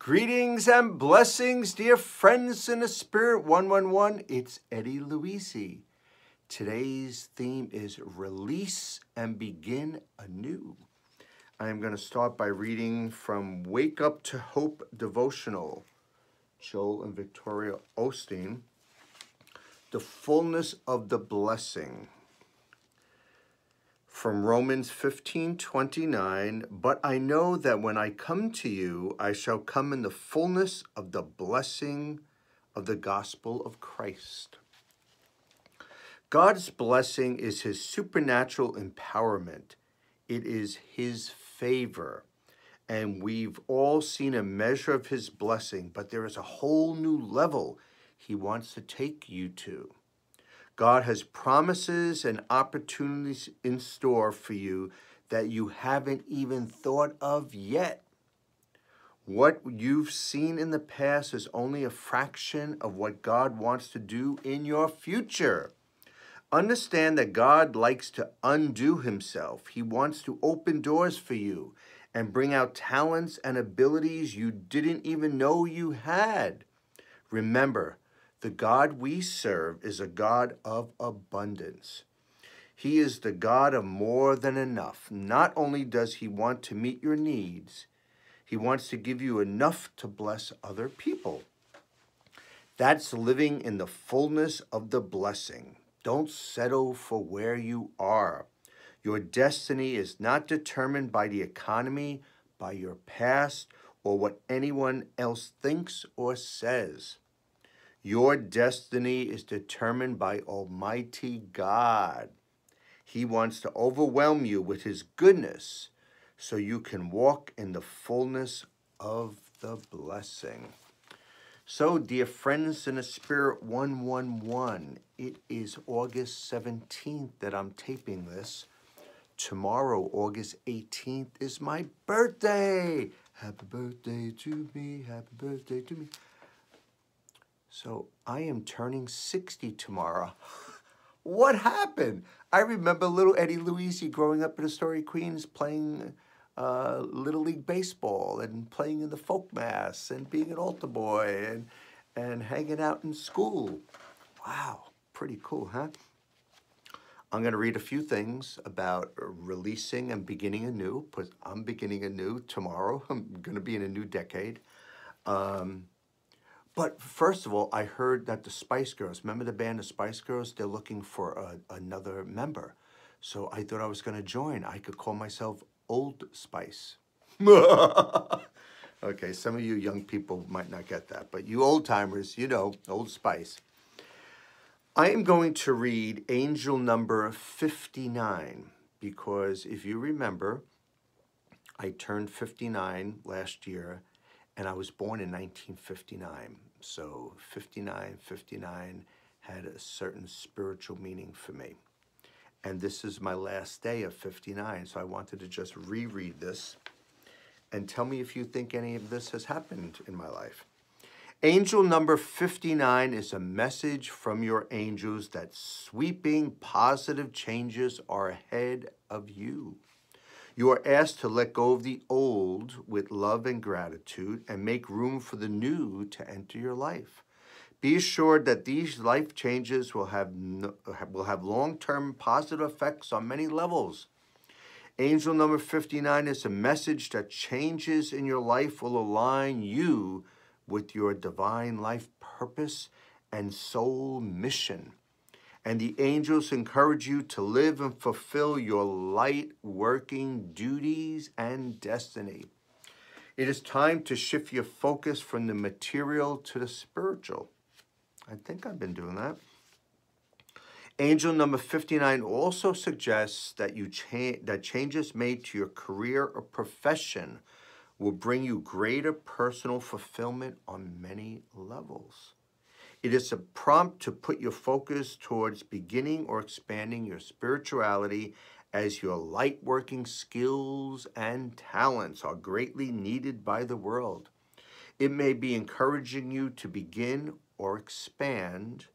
Greetings and blessings, dear friends in the Spirit 111. It's Eddie Luisi. Today's theme is Release and Begin Anew. I am going to start by reading from Wake Up to Hope Devotional, Joel and Victoria Osteen, The Fullness of the Blessing. From Romans 15:29, but I know that when I come to you, I shall come in the fullness of the blessing of the gospel of Christ. God's blessing is his supernatural empowerment. It is his favor. And we've all seen a measure of his blessing, but there is a whole new level he wants to take you to. God has promises and opportunities in store for you that you haven't even thought of yet. What you've seen in the past is only a fraction of what God wants to do in your future. Understand that God likes to undo himself. He wants to open doors for you and bring out talents and abilities you didn't even know you had. Remember, the God we serve is a God of abundance. He is the God of more than enough. Not only does he want to meet your needs, he wants to give you enough to bless other people. That's living in the fullness of the blessing. Don't settle for where you are. Your destiny is not determined by the economy, by your past, or what anyone else thinks or says. Your destiny is determined by Almighty God. He wants to overwhelm you with his goodness so you can walk in the fullness of the blessing. So, dear friends in the Spirit 111, it is August 17th that I'm taping this. Tomorrow, August 18th, is my birthday. Happy birthday to me, happy birthday to me. So I am turning 60 tomorrow. What happened? I remember little Eddie Luisi growing up in Astoria, Queens, playing Little League Baseball and playing in the folk mass and being an altar boy and hanging out in school. Wow, pretty cool, huh? I'm going to read a few things about releasing and beginning anew. I'm beginning anew tomorrow. I'm going to be in a new decade. But first of all, I heard that the Spice Girls, remember the band, the Spice Girls? They're looking for another member. So I thought I was going to join. I could call myself Old Spice. Okay, some of you young people might not get that. But you old timers, you know, Old Spice. I am going to read angel number 59 because if you remember, I turned 59 last year. And I was born in 1959, so 59 had a certain spiritual meaning for me. And this is my last day of 59, so I wanted to just reread this and tell me if you think any of this has happened in my life. Angel number 59 is a message from your angels that sweeping positive changes are ahead of you. You are asked to let go of the old with love and gratitude and make room for the new to enter your life. Be assured that these life changes will have long-term positive effects on many levels. Angel number 59 is a message that changes in your life will align you with your divine life purpose and soul mission. And the angels encourage you to live and fulfill your light-working duties and destiny. It is time to shift your focus from the material to the spiritual. I think I've been doing that. Angel number 59 also suggests that that changes made to your career or profession will bring you greater personal fulfillment on many levels. It is a prompt to put your focus towards beginning or expanding your spirituality as your light-working skills and talents are greatly needed by the world. It may be encouraging you to begin or expand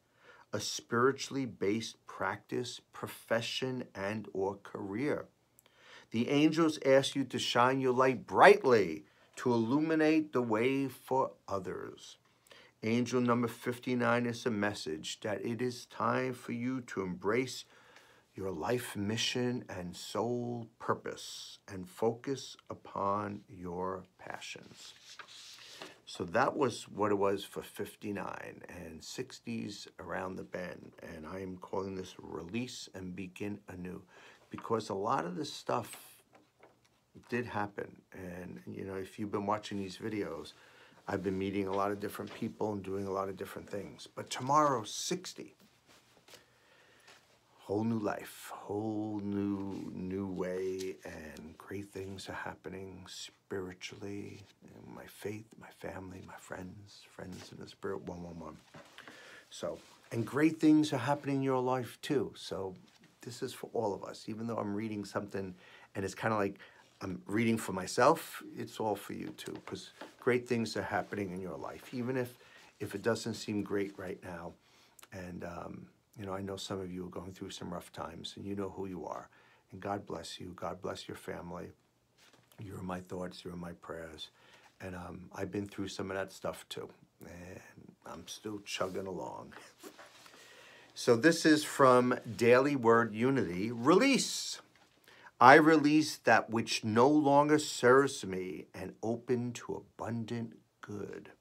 a spiritually based practice, profession, and or career. The angels ask you to shine your light brightly to illuminate the way for others. Angel number 59 is a message that it is time for you to embrace your life mission and soul purpose and focus upon your passions. So that was what it was for 59 and 60s around the bend. And I am calling this Release and Begin Anew, because a lot of this stuff did happen. And, you know, if you've been watching these videos, I've been meeting a lot of different people and doing a lot of different things. But tomorrow, 60. Whole new life, whole new way, and great things are happening spiritually, in my faith, my family, my friends in the spirit 111. So, and great things are happening in your life too. So this is for all of us. Even though I'm reading something and it's kind of like I'm reading for myself, it's all for you too, because great things are happening in your life, even if it doesn't seem great right now. And you know, I know some of you are going through some rough times, and you know who you are. And God bless you. God bless your family. You're in my thoughts. You're in my prayers. And I've been through some of that stuff too. And I'm still chugging along. So this is from Daily Word Unity. Release. I release that which no longer serves me and open to abundant good.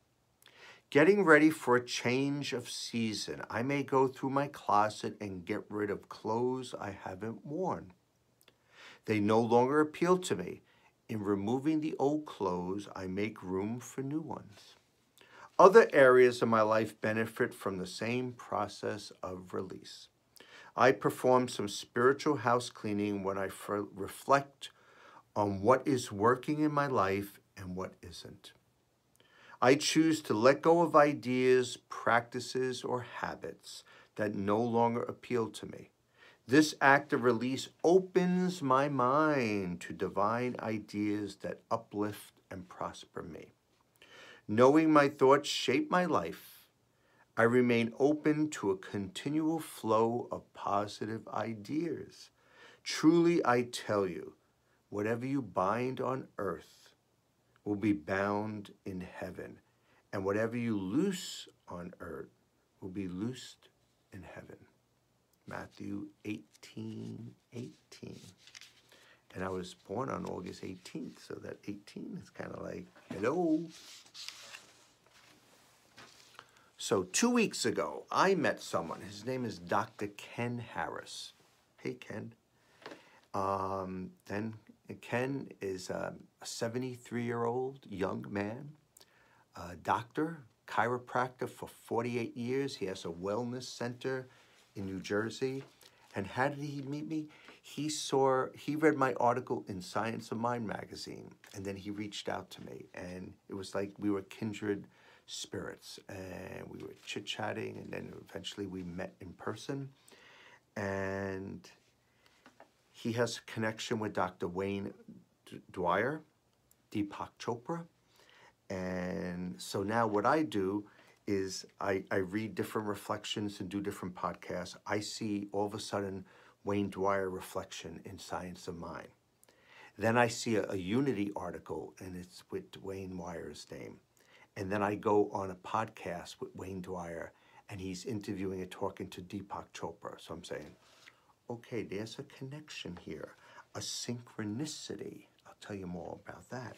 Getting ready for a change of season, I may go through my closet and get rid of clothes I haven't worn. They no longer appeal to me. In removing the old clothes, I make room for new ones. Other areas of my life benefit from the same process of release. I perform some spiritual house cleaning when I reflect on what is working in my life and what isn't. I choose to let go of ideas, practices, or habits that no longer appeal to me. This act of release opens my mind to divine ideas that uplift and prosper me. Knowing my thoughts shape my life, I remain open to a continual flow of positive ideas. Truly, I tell you, whatever you bind on earth will be bound in heaven, and whatever you loose on earth will be loosed in heaven. Matthew 18:18. And I was born on August 18th, so that 18 is kind of like, hello. So 2 weeks ago, I met someone. His name is Dr. Ken Harris. Hey, Ken. Then Ken is a 73-year-old young man, a doctor, chiropractor for 48 years. He has a wellness center in New Jersey. And how did he meet me? He read my article in Science of Mind magazine, and then he reached out to me. And it was like we were kindred spirits, and we were chit-chatting, and then eventually we met in person. And he has a connection with Dr. Wayne Dwyer, Deepak Chopra. And so now what I do is I read different reflections and do different podcasts. I see all of a sudden Wayne Dwyer reflection in Science of Mind. Then I see a Unity article, and it's with Wayne Dwyer's name. And then I go on a podcast with Wayne Dwyer, and he's interviewing and talking to Deepak Chopra. So I'm saying, okay, there's a connection here, a synchronicity. I'll tell you more about that.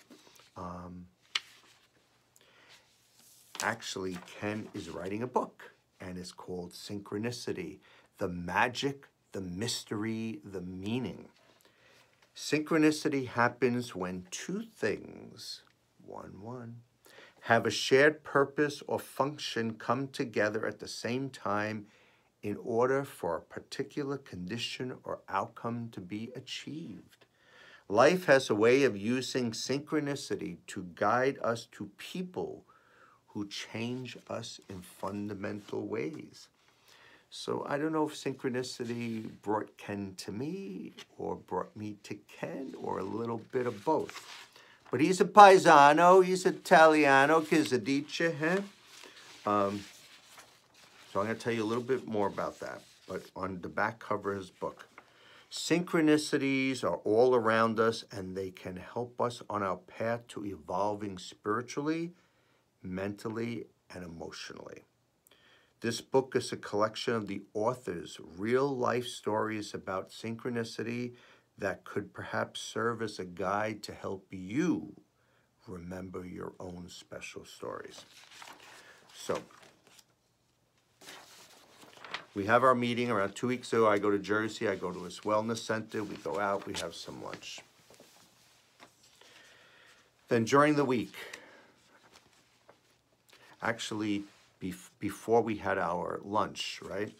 Actually, Ken is writing a book, and it's called Synchronicity, the Magic, the Mystery, the Meaning. Synchronicity happens when two things, have a shared purpose or function come together at the same time in order for a particular condition or outcome to be achieved. Life has a way of using synchronicity to guide us to people who change us in fundamental ways. So I don't know if synchronicity brought Ken to me or brought me to Ken or a little bit of both. But he's a paisano, he's Italiano, che si dice, eh? So I'm going to tell you a little bit more about that, but on the back cover of his book. Synchronicities are all around us, and they can help us on our path to evolving spiritually, mentally, and emotionally. This book is a collection of the author's real-life stories about synchronicity that could perhaps serve as a guide to help you remember your own special stories. So, we have our meeting around 2 weeks ago. I go to Jersey. I go to his wellness center. We go out. We have some lunch. Then during the week, actually before we had our lunch, right?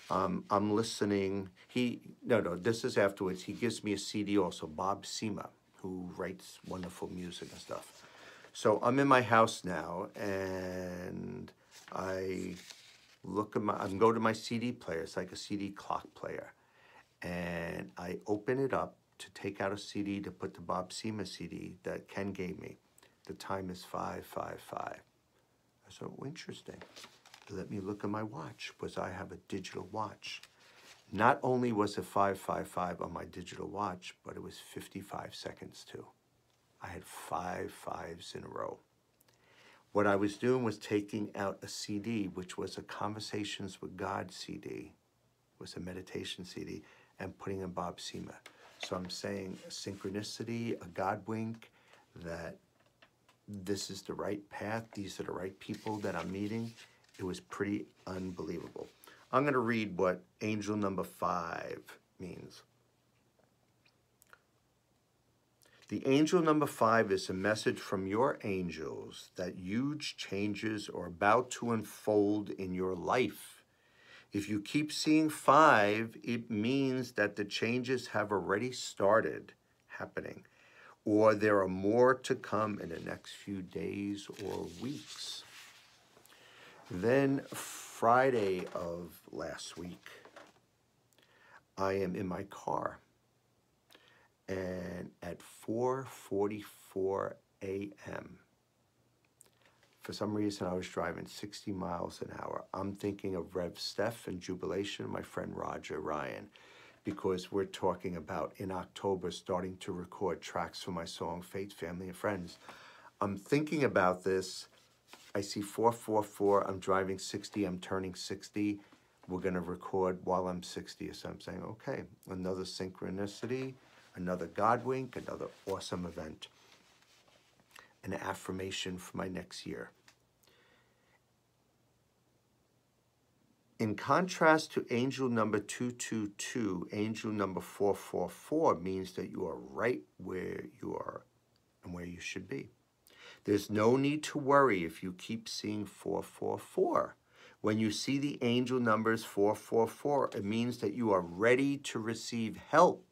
I'm listening. This is afterwards. He gives me a CD also, Bob Seema, who writes wonderful music and stuff. So I'm in my house now, and I go to my CD player. It's like a CD clock player. And I open it up to take out a CD to put the Bob Seema CD that Ken gave me. The time is 5:55. I said, oh, interesting. Let me look at my watch, because I have a digital watch. Not only was it 5:55 on my digital watch, but it was 55 seconds too. I had 5 fives in a row. What I was doing was taking out a CD, which was a Conversations with God CD, was a meditation CD, and putting in Bob Seema. So I'm saying a synchronicity, a God wink, that this is the right path, these are the right people that I'm meeting. It was pretty unbelievable. I'm going to read what angel number 5 means. The angel number 5 is a message from your angels that huge changes are about to unfold in your life. If you keep seeing 5, it means that the changes have already started happening, or there are more to come in the next few days or weeks. Then Friday of last week, I am in my car, and at 4:44 a.m., for some reason I was driving 60 miles an hour. I'm thinking of Rev Steph and Jubilation, my friend Roger Ryan, because we're talking about in October starting to record tracks for my song Faith, Family, and Friends. I'm thinking about this. I see 444, I'm driving 60, I'm turning 60. We're going to record while I'm 60. So I'm saying, okay, another synchronicity, another God wink, another awesome event, an affirmation for my next year. In contrast to angel number 222, angel number 444 means that you are right where you are and where you should be. There's no need to worry if you keep seeing 444. When you see the angel numbers 444, it means that you are ready to receive help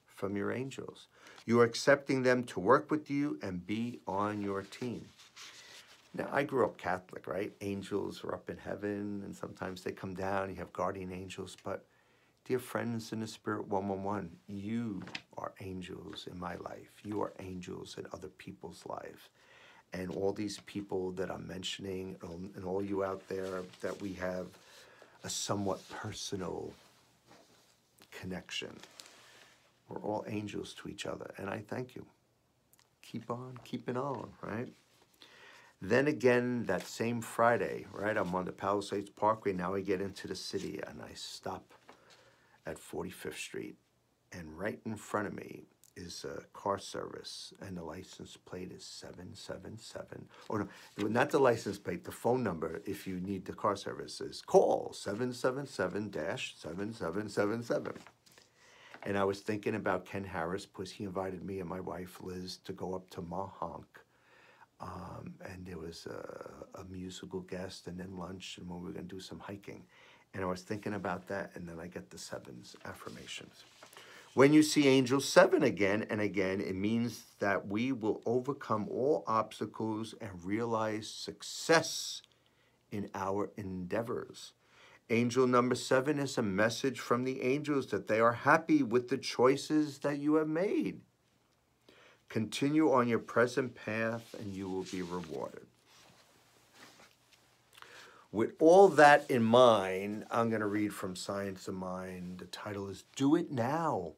from your angels. You are accepting them to work with you and be on your team. Now, I grew up Catholic, right? Angels are up in heaven, and sometimes they come down. You have guardian angels. But, dear friends in the Spirit 111, you are angels in my life. You are angels in other people's lives. And all these people that I'm mentioning, and all you out there, that we have a somewhat personal connection. We're all angels to each other, and I thank you. Keep on keeping on, right? Then again, that same Friday, right, I'm on the Palisades Parkway. Now I get into the city, and I stop at 45th Street. And right in front of me is a car service, and the license plate is 777. Oh, no, not the license plate. The phone number, if you need the car service, is call 777-7777. And I was thinking about Ken Harris, because he invited me and my wife, Liz, to go up to Mahonk. And there was a musical guest, and then lunch, and we were going to do some hiking. And I was thinking about that, and then I get the 7's affirmations. When you see angel 7 again and again, it means that we will overcome all obstacles and realize success in our endeavors. Angel number 7 is a message from the angels that they are happy with the choices that you have made. Continue on your present path and you will be rewarded. With all that in mind, I'm going to read from Science of Mind. The title is Do It Now.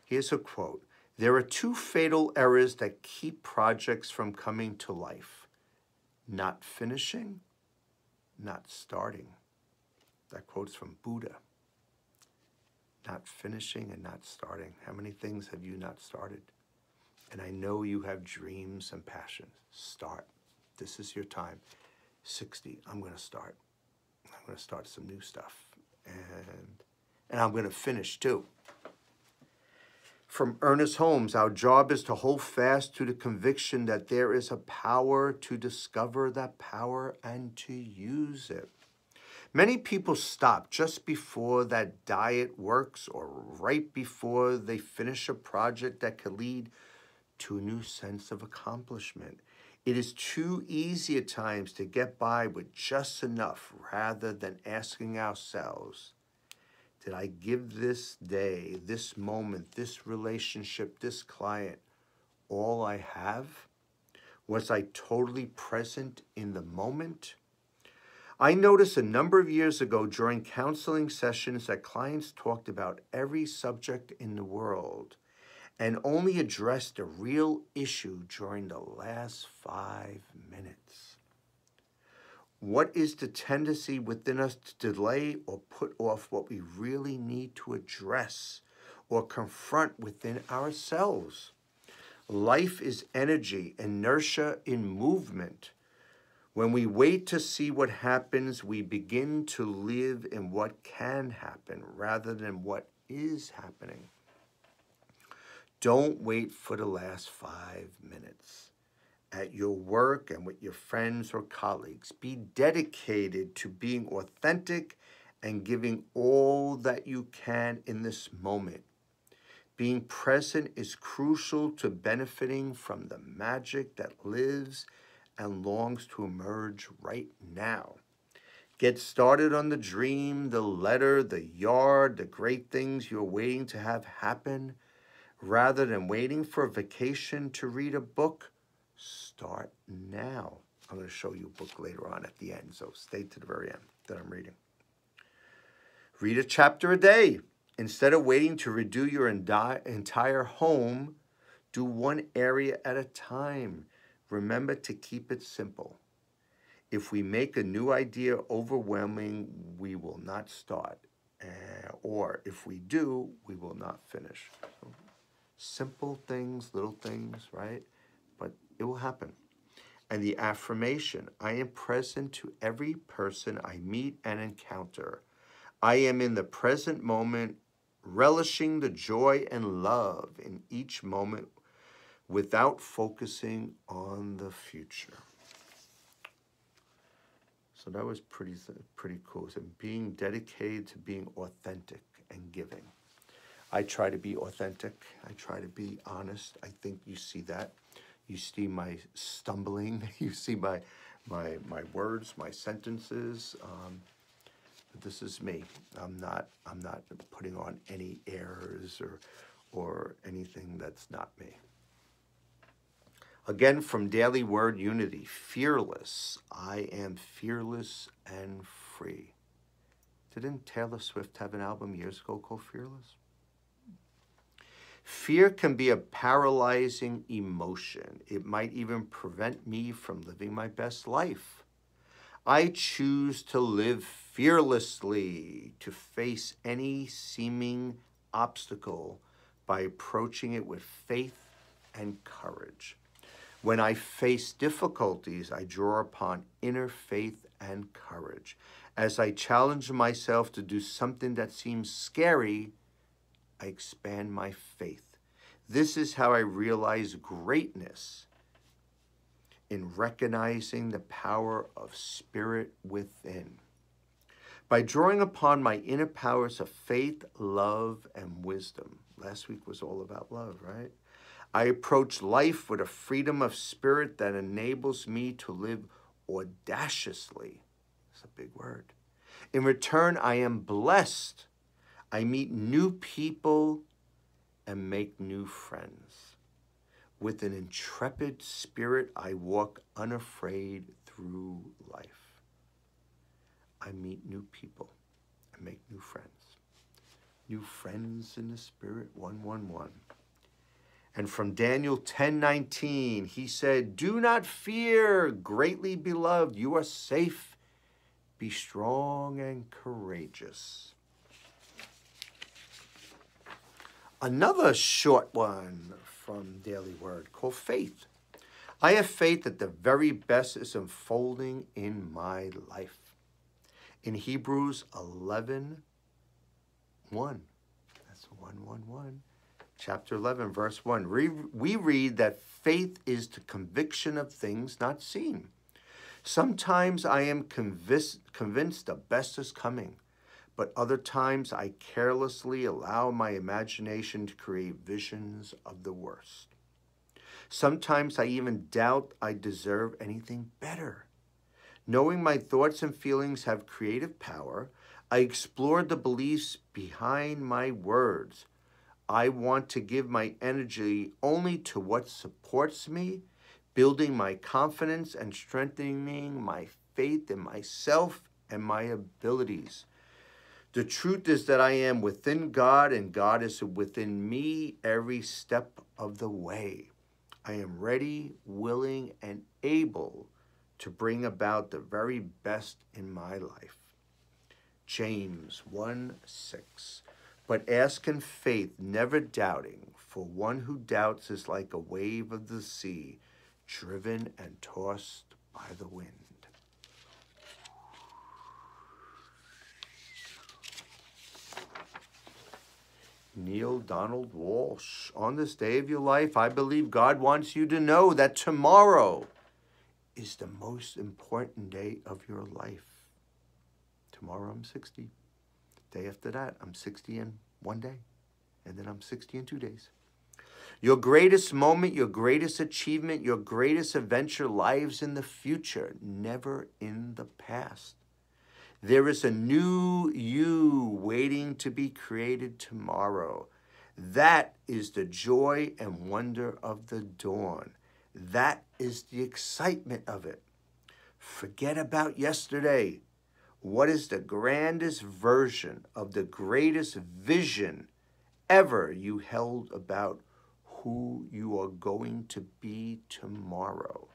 Here's a quote. There are two fatal errors that keep projects from coming to life. Not finishing, not starting. That quote's from Buddha. Not finishing and not starting. How many things have you not started? And I know you have dreams and passions. Start. This is your time. 60, I'm going to start. I'm going to start some new stuff. And I'm going to finish too. From Ernest Holmes, our job is to hold fast to the conviction that there is a power, to discover that power and to use it. Many people stop just before that diet works or right before they finish a project that could lead to a new sense of accomplishment. It is too easy at times to get by with just enough rather than asking ourselves, did I give this day, this moment, this relationship, this client all I have? Was I totally present in the moment? I noticed a number of years ago during counseling sessions that clients talked about every subject in the world and only addressed the real issue during the last 5 minutes. What is the tendency within us to delay or put off what we really need to address or confront within ourselves? Life is energy, inertia in movement. When we wait to see what happens, we begin to live in what can happen rather than what is happening. Don't wait for the last 5 minutes. At your work and with your friends or colleagues, be dedicated to being authentic and giving all that you can in this moment. Being present is crucial to benefiting from the magic that lives and longs to emerge right now. Get started on the dream, the letter, the yard, the great things you're waiting to have happen. Rather than waiting for a vacation to read a book, start now. I'm going to show you a book later on at the end, so stay to the very end that I'm reading. Read a chapter a day. Instead of waiting to redo your entire home, do one area at a time. Remember to keep it simple. If we make a new idea overwhelming, we will not start. Or if we do, we will not finish. So, simple things, little things, right? But it will happen. And the affirmation, I am present to every person I meet and encounter. I am in the present moment, relishing the joy and love in each moment without focusing on the future. So that was pretty cool. So being dedicated to being authentic and giving. I try to be authentic. I try to be honest. I think you see that. You see my stumbling. You see my words, my sentences. But this is me. I'm not putting on any airs or anything that's not me. Again, from Daily Word Unity, fearless. I am fearless and free. Didn't Taylor Swift have an album years ago called Fearless? Fear can be a paralyzing emotion. It might even prevent me from living my best life. I choose to live fearlessly, to face any seeming obstacle by approaching it with faith and courage. When I face difficulties, I draw upon inner faith and courage. As I challenge myself to do something that seems scary, I expand my faith. This is how I realize greatness, in recognizing the power of spirit within. By drawing upon my inner powers of faith, love, and wisdom. Last week was all about love, right? I approach life with a freedom of spirit that enables me to live audaciously. That's a big word. In return, I am blessed. I meet new people and make new friends. With an intrepid spirit, I walk unafraid through life. I meet new people. I make new friends. New friends in the spirit, 111. And from Daniel 10:19, he said, "Do not fear, greatly beloved. You are safe. Be strong and courageous." Another short one from Daily Word called Faith. I have faith that the very best is unfolding in my life. In Hebrews 11:1, that's 111. Chapter 11, verse 1, we read that faith is the conviction of things not seen. Sometimes I am convinced the best is coming, but other times I carelessly allow my imagination to create visions of the worst. Sometimes I even doubt I deserve anything better. Knowing my thoughts and feelings have creative power, I explore the beliefs behind my words. I want to give my energy only to what supports me, building my confidence and strengthening my faith in myself and my abilities. The truth is that I am within God and God is within me every step of the way. I am ready, willing, and able to bring about the very best in my life. James 1:6. But ask in faith, never doubting, for one who doubts is like a wave of the sea, driven and tossed by the wind. Neil Donald Walsh. On this day of your life, I believe God wants you to know that tomorrow is the most important day of your life. Tomorrow I'm 60. Day after that, I'm 60 in 1 day. And then I'm 60 in 2 days. Your greatest moment, your greatest achievement, your greatest adventure lies in the future, never in the past. There is a new you waiting to be created tomorrow. That is the joy and wonder of the dawn. That is the excitement of it. Forget about yesterday. What is the grandest version of the greatest vision ever you held about who you are going to be tomorrow?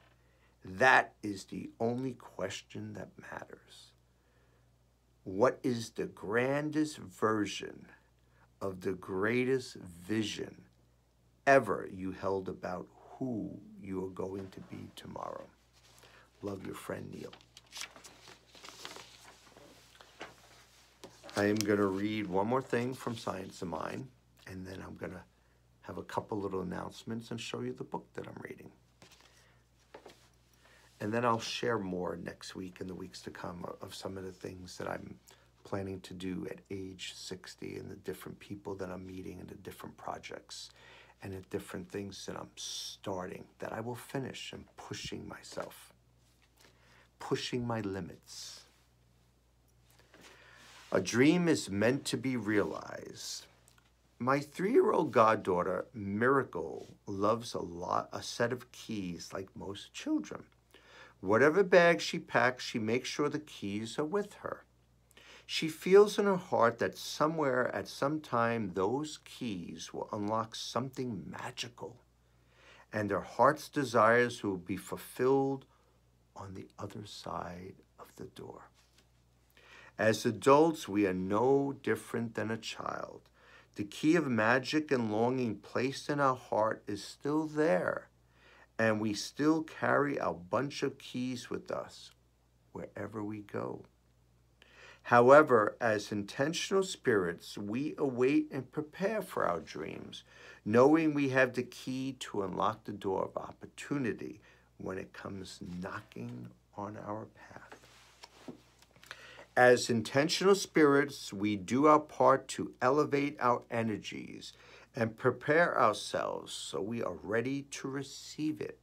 That is the only question that matters. What is the grandest version of the greatest vision ever you held about who you are going to be tomorrow? Love, your friend, Neil. I am going to read one more thing from Science of Mind, and then I'm going to have a couple little announcements and show you the book that I'm reading. And then I'll share more next week and the weeks to come of some of the things that I'm planning to do at age 60 and the different people that I'm meeting and the different projects and the different things that I'm starting that I will finish and pushing myself, pushing my limits. A dream is meant to be realized. My 3-year-old goddaughter, Miracle, loves a set of keys like most children. Whatever bag she packs, she makes sure the keys are with her. She feels in her heart that somewhere at some time those keys will unlock something magical, and her heart's desires will be fulfilled on the other side of the door. As adults, we are no different than a child. The key of magic and longing placed in our heart is still there, and we still carry our bunch of keys with us wherever we go. However, as intentional spirits, we await and prepare for our dreams, knowing we have the key to unlock the door of opportunity when it comes knocking on our path. As intentional spirits, we do our part to elevate our energies and prepare ourselves so we are ready to receive it.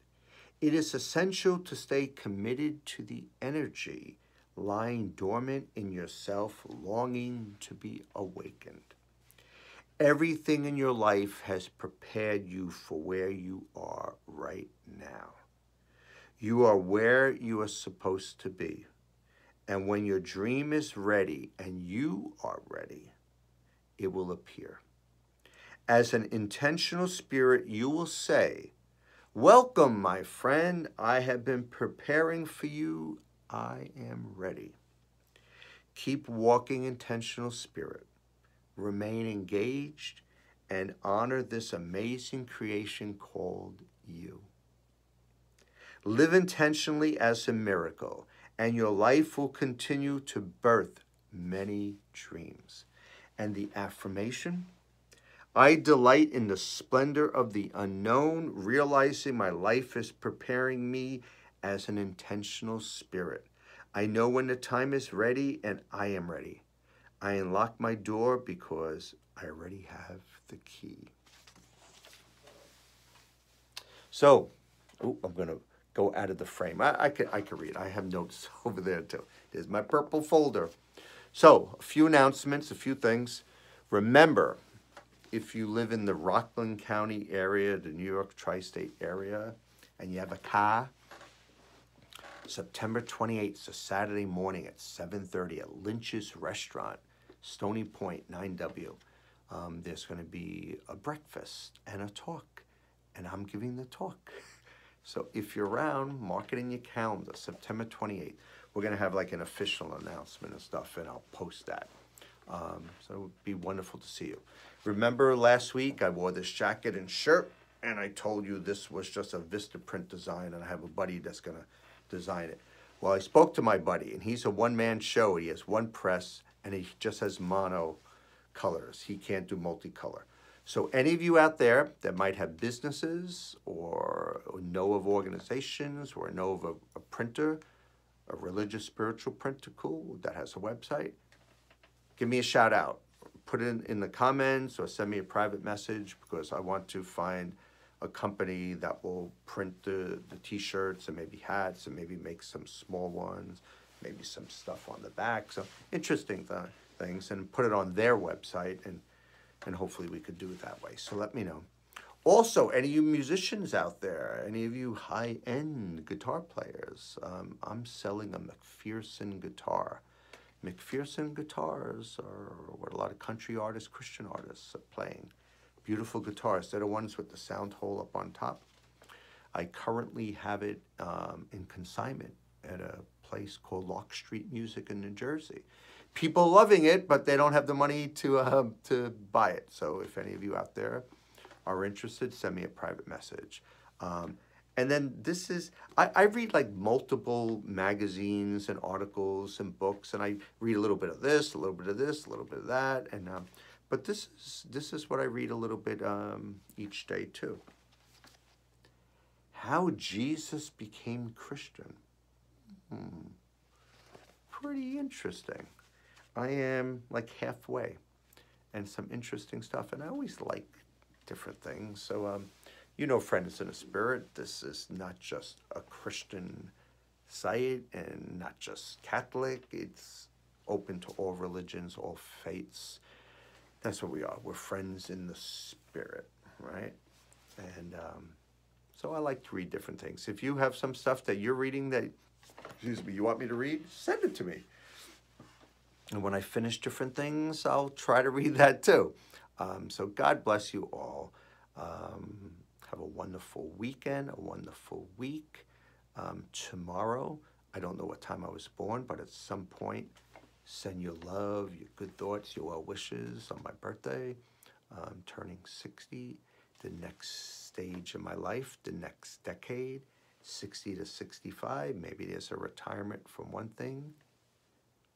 It is essential to stay committed to the energy lying dormant in yourself, longing to be awakened. Everything in your life has prepared you for where you are right now. You are where you are supposed to be. And when your dream is ready and you are ready, it will appear. As an intentional spirit, you will say, "Welcome, my friend. I have been preparing for you. I am ready." Keep walking intentional spirit. Remain engaged and honor this amazing creation called you. Live intentionally as a miracle, and your life will continue to birth many dreams. And the affirmation: I delight in the splendor of the unknown, realizing my life is preparing me as an intentional spirit. I know when the time is ready, and I am ready. I unlock my door because I already have the key. So, I'm going to go out of the frame. I could read. I have notes over there too. There's my purple folder. So, a few announcements, a few things. Remember, if you live in the Rockland County area, the New York tri-state area, and you have a car, September 28th, a Saturday morning at 7:30 at Lynch's Restaurant, Stony Point, 9W. There's going to be a breakfast and a talk, and I'm giving the talk. So if you're around, mark it in your calendar, September 28th. We're going to have like an official announcement and stuff, and I'll post that. So it would be wonderful to see you. Remember last week I wore this jacket and shirt, and I told you this was just a Vistaprint design, and I have a buddy that's going to design it. Well, I spoke to my buddy, and he's a one-man show. He has one press, and he just has mono colors. He can't do multicolor. So any of you out there that might have businesses or know of organizations or know of a printer, a religious spiritual printer, cool, that has a website, give me a shout out. Put it in the comments or send me a private message, because I want to find a company that will print the t-shirts and maybe hats and maybe make some small ones, maybe some stuff on the back. So interesting things, and put it on their website, and hopefully we could do it that way. So let me know. Also, any of you musicians out there, any of you high-end guitar players, I'm selling a McPherson guitar. McPherson guitars are what a lot of country artists, Christian artists are playing. Beautiful guitars. They're the ones with the sound hole up on top. I currently have it in consignment at a place called Lock Street Music in New Jersey. People loving it, but they don't have the money to buy it. So if any of you out there are interested, send me a private message. And then this is, I read like multiple magazines and articles and books, and I read a little bit of this, a little bit of this, a little bit of that, and but this is what I read a little bit each day too. How Jesus became Christian. Pretty interesting. I am like halfway, and some interesting stuff, and I always like different things. So you know, friends in the spirit, this is not just a Christian site and not just Catholic. It's open to all religions, all faiths. That's what we are. We're friends in the spirit, right? And so I like to read different things. If you have some stuff that you're reading that, excuse me, you want me to read, send it to me. And when I finish different things, I'll try to read that too. So God bless you all. Have a wonderful weekend, a wonderful week. Tomorrow, I don't know what time I was born, but at some point, send your love, your good thoughts, your well wishes on my birthday. I'm turning 60, the next stage of my life, the next decade, 60 to 65. Maybe there's a retirement from one thing,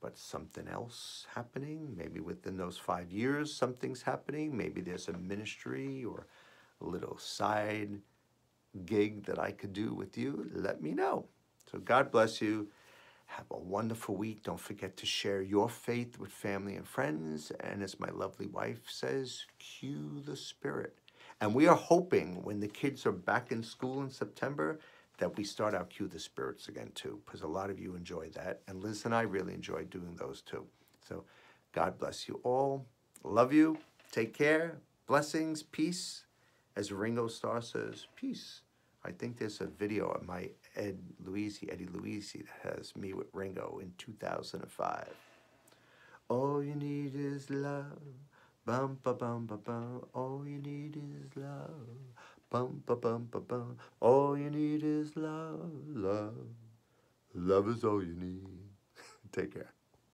but something else happening. Maybe within those 5 years, something's happening. Maybe there's a ministry or a little side gig that I could do with you. Let me know. So God bless you. Have a wonderful week. Don't forget to share your faith with family and friends. And as my lovely wife says, cue the spirit. And we are hoping when the kids are back in school in September that we start our Cue the Spirits again too, because a lot of you enjoy that. And Liz and I really enjoy doing those too. So God bless you all. Love you. Take care. Blessings. Peace. As Ringo Starr says, peace. I think there's a video of my Eddie Luisi, that has me with Ringo in 2005. All you need is love, bum ba bum ba bum. All you need is love, bum ba bum ba bum. All you need is love, love. Love is all you need. Take care.